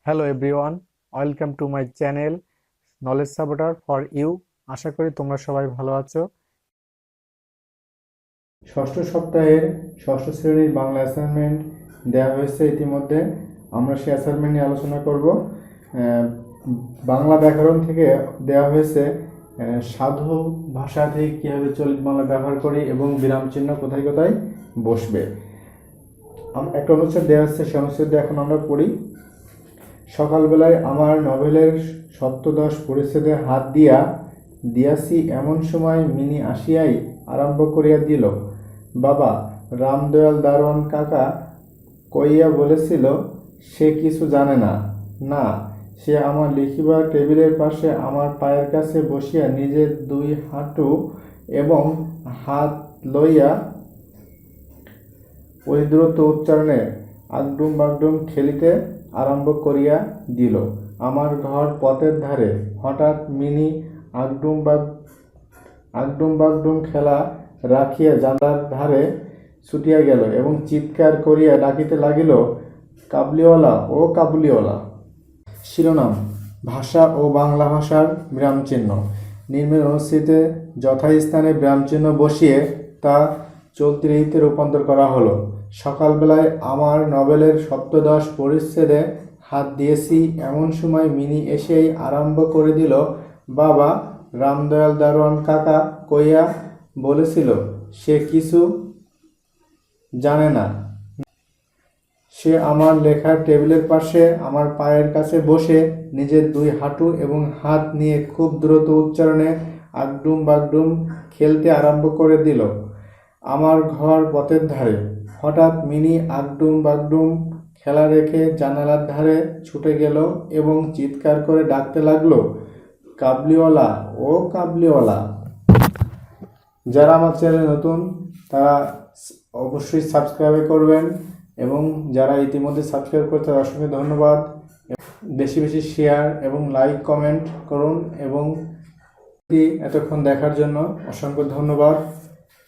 Hello everyone, welcome to my channel knowledge supporter for you. আশা করি তোমরা সবাই ভালো আছো। ষষ্ঠ সপ্তাহের ষষ্ঠ শ্রেণীর বাংলা অ্যাসাইনমেন্ট দেওয়া হয়েছে ইতিমধ্যে। আমরা সেই অ্যাসাইনমেন্ট নিয়ে আলোচনা করব। বাংলা ব্যাকরণ থেকে দেওয়া হয়েছে সাধু ভাষাতে কীভাবে চলিত বাংলা ব্যবহার করি এবং বিরাম চিহ্ন কোথায় কোথায় বসবে। একটা অনুচ্ছেদ দেওয়া হচ্ছে, সে অনুচ্ছেদ এখন আমরা পড়ি। সকালবেলায় আমার নভেলের সপ্তদশ পরিচ্ছেদে হাত দিয়াছি, এমন সময় মিনি আসিয়াই আরম্ভ করিয়া দিল, বাবা, রামদয়াল দারোয়ান কাকা কইয়া বলেছিল সে কিছু জানে না। না, সে আমার লিখিবার টেবিলের পাশে আমার পায়ের কাছে বসিয়া নিজের দুই হাঁটু এবং হাত লইয়া অধিদ্রুত উচ্চারণে আগডুম বাগডুম খেলিতে আরম্ভ করিয়া দিল। আমার ঘর পথের ধারে। হঠাৎ মিনি আগডুম বাগডুম খেলা রাখিয়া জানালার ধারে ছুটিয়া গেল এবং চিৎকার করিয়া ডাকিতে লাগিল, কাবুলিওয়ালা ও কাবুলিওয়ালা। শিরোনাম: ভাষা ও বাংলা ভাষার বিরামচিহ্ন। নিম্নের অনুচ্ছেদে যথাস্থানে বিরামচিহ্ন বসিয়ে তা চলতি রীতিতে রূপান্তর করা হলো। সকালবেলায় আমার নভেলের সপ্তদশ পরিচ্ছেদে হাত দিয়েছি, এমন সময় মিনি এসেই আরম্ভ করে দিল, বাবা, রামদয়াল দারোয়ান কাকা কইয়া বলেছিল সে কিছু জানে না। সে আমার লেখার টেবিলের পাশে আমার পায়ের কাছে বসে নিজের দুই হাঁটু এবং হাত নিয়ে খুব দ্রুত উচ্চারণে আগডুম বাগডুম খেলতে আরম্ভ করে দিল। আমার ঘর পথের ধারে। হঠাৎ মিনি আগডুম বাগডুম খেলা রেখে জানালার ধারে ছুটে গেল এবং চিৎকার করে ডাকতে লাগলো, কাবলিওয়ালা ও কাবলিওয়ালা। যারা আমার চ্যানেলে নতুন তারা অবশ্যই সাবস্ক্রাইব করবেন এবং যারা ইতিমধ্যে সাবস্ক্রাইব করতে অসংখ্য ধন্যবাদ। বেশি বেশি শেয়ার এবং লাইক কমেন্ট করুন এবং এতক্ষণ দেখার জন্য অসংখ্য ধন্যবাদ।